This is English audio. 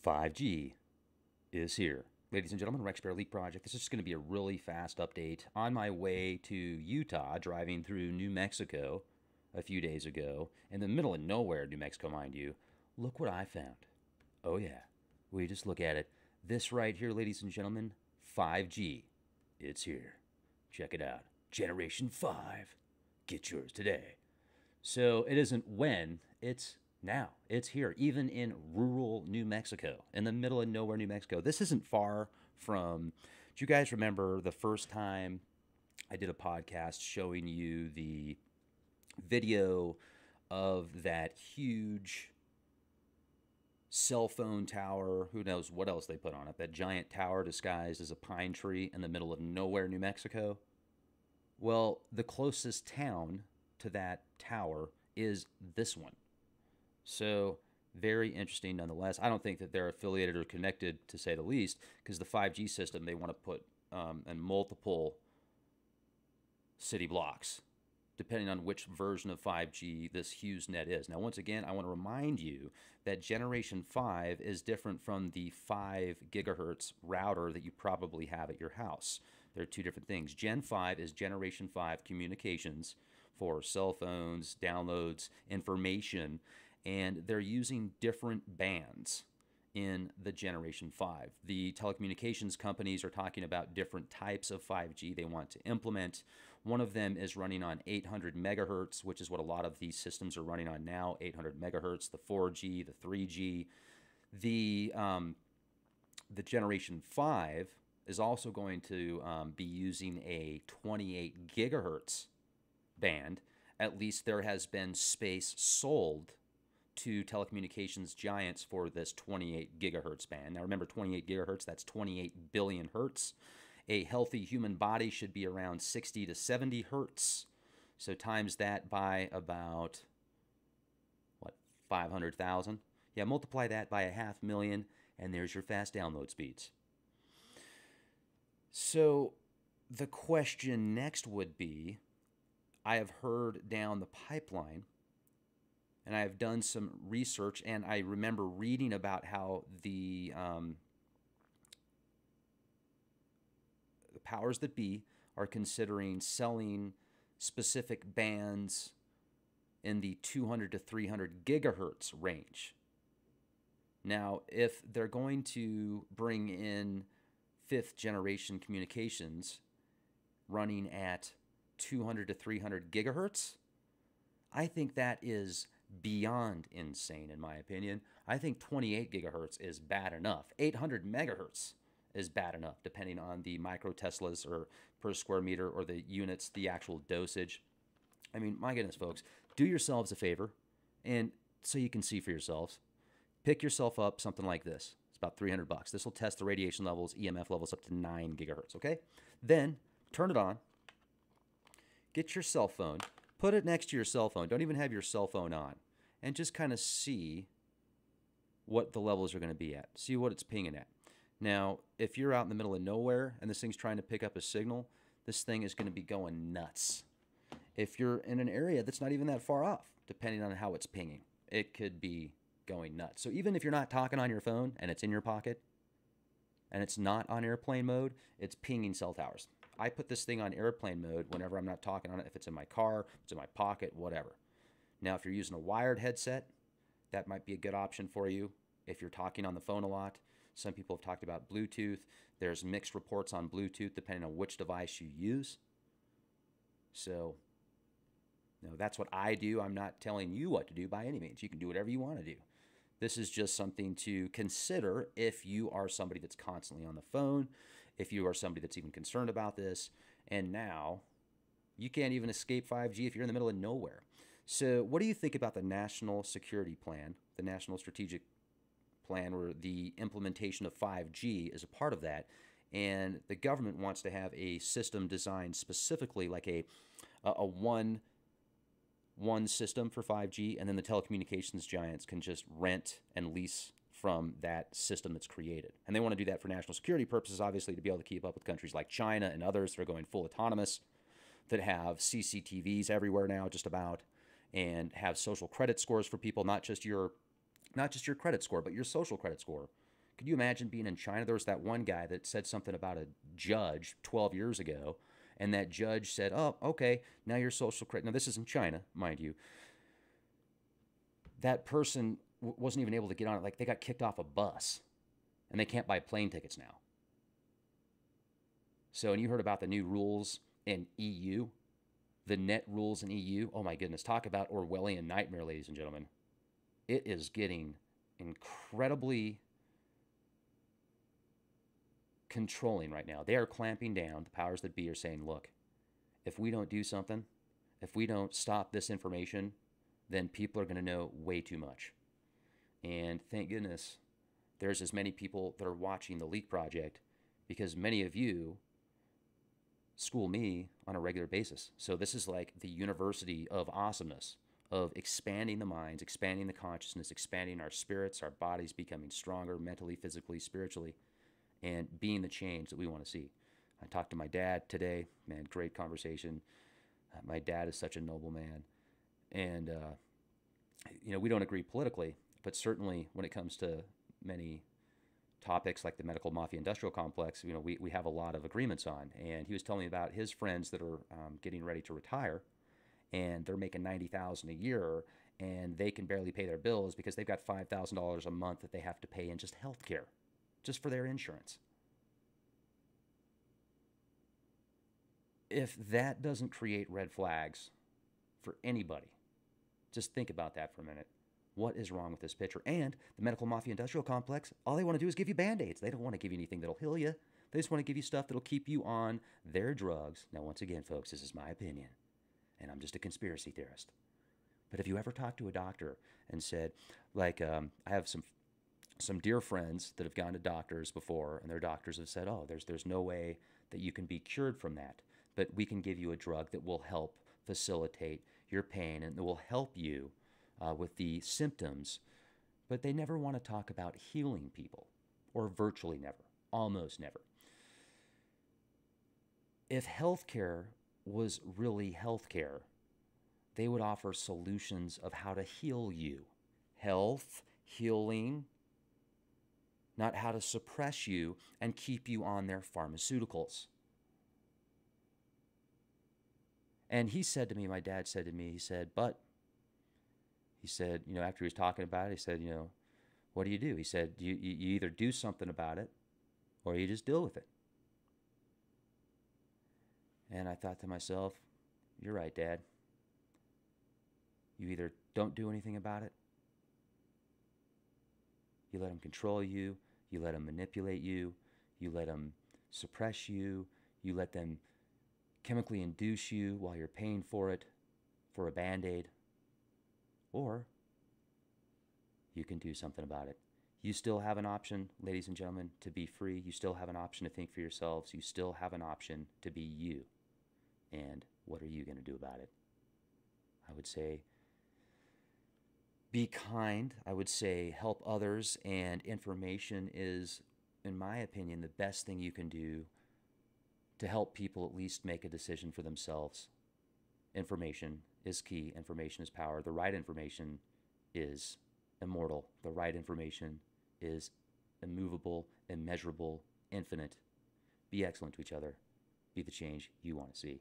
5G is here. Ladies and gentlemen, Rex Bear Leak Project. This is just going to be a really fast update. On my way to Utah, driving through New Mexico a few days ago, in the middle of nowhere, New Mexico, mind you, look what I found. Oh, yeah. We just look at it. This right here, ladies and gentlemen, 5G. It's here. Check it out. Generation 5. Get yours today. So it isn't when, it's now. It's here, even in rural New Mexico, in the middle of nowhere, New Mexico. This isn't far from. Do you guys remember the first time I did a podcast showing you the video of that huge cell phone tower? Who knows what else they put on it? That giant tower disguised as a pine tree in the middle of nowhere, New Mexico. Well, the closest town to that tower is this one. So, very interesting nonetheless. I don't think that they're affiliated or connected, to say the least, because the 5G system they want to put in multiple city blocks, depending on which version of 5G this HughesNet is. Now, once again, I want to remind you that Generation 5 is different from the 5 gigahertz router that you probably have at your house. They're two different things. Gen 5 is Generation 5 communications for cell phones, downloads, information, and they're using different bands in the Generation 5. The telecommunications companies are talking about different types of 5G they want to implement. One of them is running on 800 megahertz, which is what a lot of these systems are running on now, 800 megahertz, the 4G, the 3G. The Generation 5 is also going to be using a 28 gigahertz band. At least there has been space sold to telecommunications giants for this 28 gigahertz band. Now remember, 28 gigahertz, that's 28 billion hertz. A healthy human body should be around 60 to 70 hertz. So times that by about, 500,000? Yeah, multiply that by 500,000, and there's your fast download speeds. So the question next would be, I have heard down the pipeline, and I have done some research, and I remember reading about how the powers that be are considering selling specific bands in the 200 to 300 gigahertz range. Now, if they're going to bring in fifth generation communications running at 200 to 300 gigahertz, I think that is beyond insane, in my opinion. I think 28 gigahertz is bad enough. 800 megahertz is bad enough, depending on the microteslas or per square meter or the units, the actual dosage. I mean, my goodness, folks, do yourselves a favor, and so you can see for yourselves, pick yourself up something like this. It's about $300. This will test the radiation levels, EMF levels up to 9 gigahertz, okay? Then turn it on. Get your cell phone. Put it next to your cell phone. Don't even have your cell phone on. And just kind of see what the levels are going to be at. See what it's pinging at. Now, if you're out in the middle of nowhere and this thing's trying to pick up a signal, this thing is going to be going nuts. If you're in an area that's not even that far off, depending on how it's pinging, it could be going nuts. So even if you're not talking on your phone and it's in your pocket and it's not on airplane mode, it's pinging cell towers. I put this thing on airplane mode whenever I'm not talking on it, if it's in my car, if it's in my pocket, whatever. Now, if you're using a wired headset, that might be a good option for you. If you're talking on the phone a lot, some people have talked about Bluetooth. There's mixed reports on Bluetooth depending on which device you use. So, that's what I do. I'm not telling you what to do by any means. You can do whatever you want to do. This is just something to consider if you are somebody that's constantly on the phone, if you are somebody that's even concerned about this. And now, you can't even escape 5G if you're in the middle of nowhere. So what do you think about the National Security Plan, the National Strategic Plan, where the implementation of 5G is a part of that? And the government wants to have a system designed specifically like a one system for 5G, and then the telecommunications giants can just rent and lease from that system that's created. And they want to do that for national security purposes, obviously, to be able to keep up with countries like China and others that are going full autonomous, that have CCTVs everywhere now, just about, and have social credit scores for people, not just your credit score, but your social credit score. Could you imagine being in China? There was that one guy that said something about a judge 12 years ago, and that judge said, "Oh, okay, now you're social credit." Now, this is in China, mind you. That person wasn't even able to get on it. Like, they got kicked off a bus, and they can't buy plane tickets now. So, and you heard about the new rules in EU, the net rules in EU. Oh my goodness, talk about Orwellian nightmare, ladies and gentlemen. It is getting incredibly controlling right now. They are clamping down. The powers that be are saying, look, if we don't do something, if we don't stop this information, then people are going to know way too much. And thank goodness there's as many people that are watching the Leak Project, because many of you school me on a regular basis. So this is like the university of awesomeness, of expanding the minds, expanding the consciousness, expanding our spirits, our bodies becoming stronger mentally, physically, spiritually, and being the change that we want to see. I talked to my dad today. Man, great conversation. My dad is such a noble man. And, we don't agree politically, but certainly when it comes to many topics like the medical mafia industrial complex, we have a lot of agreements on. And he was telling me about his friends that are getting ready to retire, and they're making $90,000 a year, and they can barely pay their bills because they've got $5,000 a month that they have to pay in just health care, just for their insurance. If that doesn't create red flags for anybody, just think about that for a minute. What is wrong with this picture? And the medical mafia industrial complex, all they want to do is give you Band-Aids. They don't want to give you anything that'll heal you. They just want to give you stuff that'll keep you on their drugs. Now, once again, folks, this is my opinion, and I'm just a conspiracy theorist. But if you ever talk to a doctor and said, like, I have some dear friends that have gone to doctors before, and their doctors have said, oh, there's no way that you can be cured from that, but we can give you a drug that will help facilitate your pain and that will help you with the symptoms. But they never want to talk about healing people, or virtually never, almost never. If healthcare was really healthcare, they would offer solutions of how to heal you. Health, healing, not how to suppress you and keep you on their pharmaceuticals. And he said to me, my dad said to me, he said, after he was talking about it, he said, what do you do? He said, you either do something about it or you just deal with it. And I thought to myself, you're right, Dad. You either don't do anything about it, you let them control you, you let them manipulate you, you let them suppress you, you let them chemically induce you while you're paying for it, for a Band-Aid, or you can do something about it. You still have an option, ladies and gentlemen, to be free. You still have an option to think for yourselves. You still have an option to be you. And what are you going to do about it? I would say be kind. I would say help others, and information is, in my opinion, the best thing you can do to help people at least make a decision for themselves. Information is key. Information is power. The right information is immortal. The right information is immovable, immeasurable, infinite. Be excellent to each other. Be the change you want to see.